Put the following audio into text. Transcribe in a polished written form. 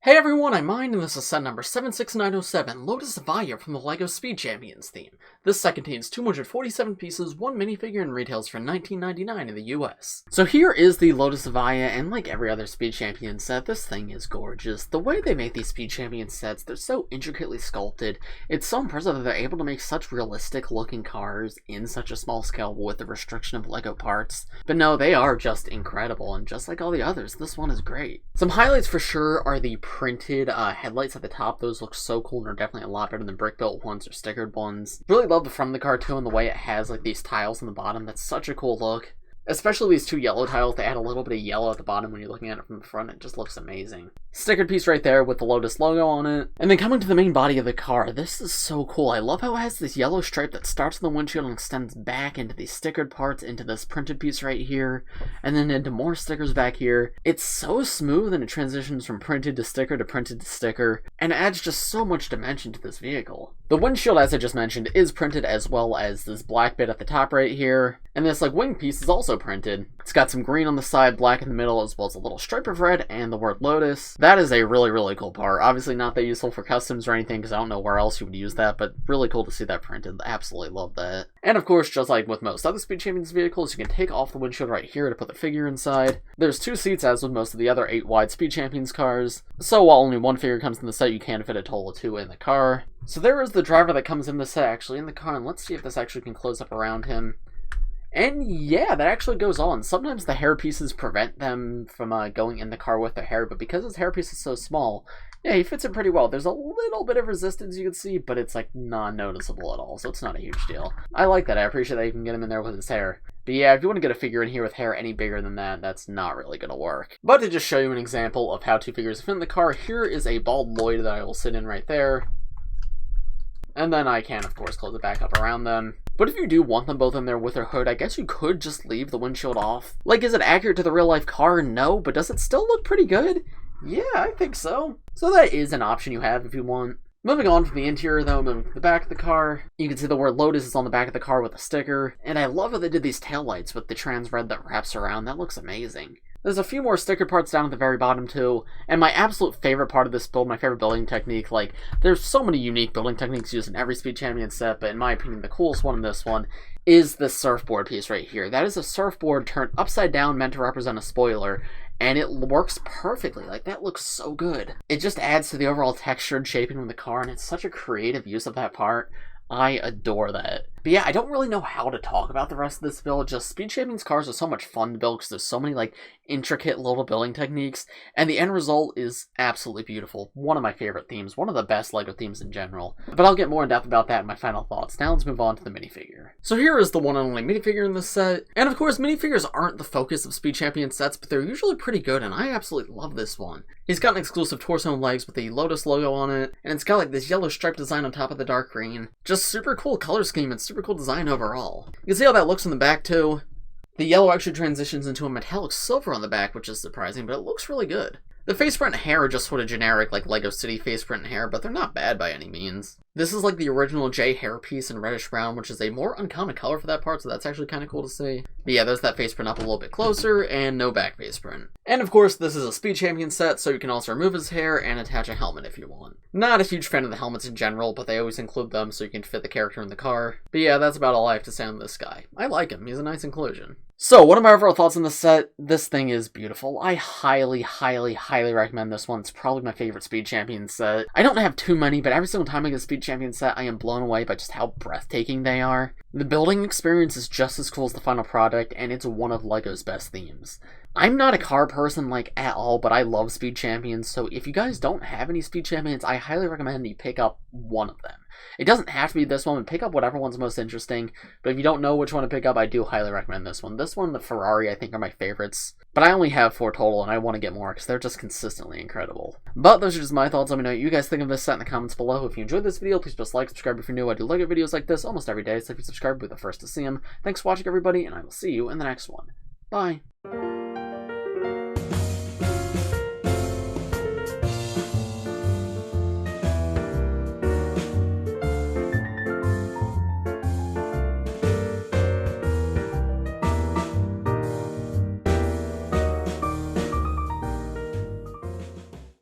Hey everyone, I'm Mine, and this is set number 76907, Lotus Evijah from the LEGO Speed Champions theme. This set contains 247 pieces, 1 minifigure, and retails for $19.99 in the US. So here is the Lotus Evijah, and like every other Speed Champion set, this thing is gorgeous. The way they make these Speed Champion sets, they're so intricately sculpted. It's so impressive that they're able to make such realistic looking cars in such a small scale with the restriction of LEGO parts. But no, they are just incredible, and just like all the others, this one is great. Some highlights for sure are the printed headlights at the top. Those look so cool and are definitely a lot better than brick built ones or stickered ones. Really love the front of the car too, and the way it has like these tiles on the bottom. That's such a cool look. Especially these two yellow tiles, they add a little bit of yellow at the bottom when you're looking at it from the front. It just looks amazing. Stickered piece right there with the Lotus logo on it. And then coming to the main body of the car, this is so cool. I love how it has this yellow stripe that starts in the windshield and extends back into these stickered parts, into this printed piece right here, and then into more stickers back here. It's so smooth, and it transitions from printed to sticker, and it adds just so much dimension to this vehicle. The windshield, as I just mentioned, is printed, as well as this black bit at the top right here, and this like wing piece is also printed. It's got some green on the side, black in the middle, as well as a little stripe of red and the word Lotus. That is a really cool part. Obviously not that useful for customs or anything, because I don't know where else you would use that, but really cool to see that printed. Absolutely love that. And of course, just like with most other Speed Champions vehicles, you can take off the windshield right here to put the figure inside. There's 2 seats, as with most of the other 8 wide Speed Champions cars, so while only 1 figure comes in the set, you can fit a total of 2 in the car. So there is the driver that comes in the set actually in the car, and let's see if this actually can close up around him. And yeah, that actually goes on. Sometimes the hair pieces prevent them from going in the car with their hair, but because his hair piece is so small, yeah, he fits in pretty well. There's a little bit of resistance you can see, but it's like non-noticeable at all, so it's not a huge deal. I like that. I appreciate that you can get him in there with his hair. But yeah, if you want to get a figure in here with hair any bigger than that, that's not really going to work. But to just show you an example of how 2 figures fit in the car, here is a bald Lloyd that I will sit in right there. And then I can, of course, close it back up around them. But if you do want them both in there with their hood, I guess you could just leave the windshield off. Like, is it accurate to the real-life car? No, but does it still look pretty good? Yeah, I think so. So that is an option you have if you want. Moving on from the interior though, moving to the back of the car, you can see the word Lotus is on the back of the car with a sticker. And I love how they did these taillights with the trans red that wraps around. That looks amazing. There's a few more sticker parts down at the very bottom too, and my absolute favorite part of this build, my favorite building technique, like, there's so many unique building techniques used in every Speed Champion set, but in my opinion the coolest one in this one is this surfboard piece right here. That is a surfboard turned upside down, meant to represent a spoiler, and it works perfectly. Like, that looks so good. It just adds to the overall textured shaping of the car, and it's such a creative use of that part. I adore that. But yeah, I don't really know how to talk about the rest of this build. Just Speed Champions cars are so much fun to build because there's so many like intricate little building techniques, and the end result is absolutely beautiful. One of my favorite themes, one of the best LEGO themes in general. But I'll get more in depth about that in my final thoughts. Now let's move on to the minifigure. So here is the one and only minifigure in this set. And of course, minifigures aren't the focus of Speed Champion sets, but they're usually pretty good, and I absolutely love this one. He's got an exclusive torso and legs with the Lotus logo on it, and it's got like this yellow striped design on top of the dark green. Just super cool color scheme and super cool design overall. You can see how that looks in the back too. The yellow actually transitions into a metallic silver on the back, which is surprising, but it looks really good. The face print and hair are just sort of generic, like LEGO City face print and hair, but they're not bad by any means. This is like the original J hair piece in reddish brown, which is a more uncommon color for that part, so that's actually kind of cool to see. But yeah, there's that face print up a little bit closer, and no back face print. And of course, this is a Speed Champion set, so you can also remove his hair and attach a helmet if you want. Not a huge fan of the helmets in general, but they always include them so you can fit the character in the car. But yeah, that's about all I have to say on this guy. I like him, he's a nice inclusion. So, what are my overall thoughts on this set? This thing is beautiful. I highly recommend this one. It's probably my favorite Speed Champion set. I don't have too many, but every single time I get a Speed Champion set, I am blown away by just how breathtaking they are. The building experience is just as cool as the final product, and it's one of LEGO's best themes. I'm not a car person, like, at all, but I love Speed Champions, so if you guys don't have any Speed Champions, I highly recommend you pick up one of them. It doesn't have to be this one, but pick up whatever one's most interesting, but if you don't know which one to pick up, I do highly recommend this one. This one and the Ferrari, I think, are my favorites, but I only have 4 total, and I want to get more, because they're just consistently incredible. But those are just my thoughts. Let me know what you guys think of this set in the comments below. If you enjoyed this video, please just like, subscribe if you're new. I do LEGO videos like this almost every day, so if you subscribe, you'll be the first to see them. Thanks for watching, everybody, and I will see you in the next one. Bye!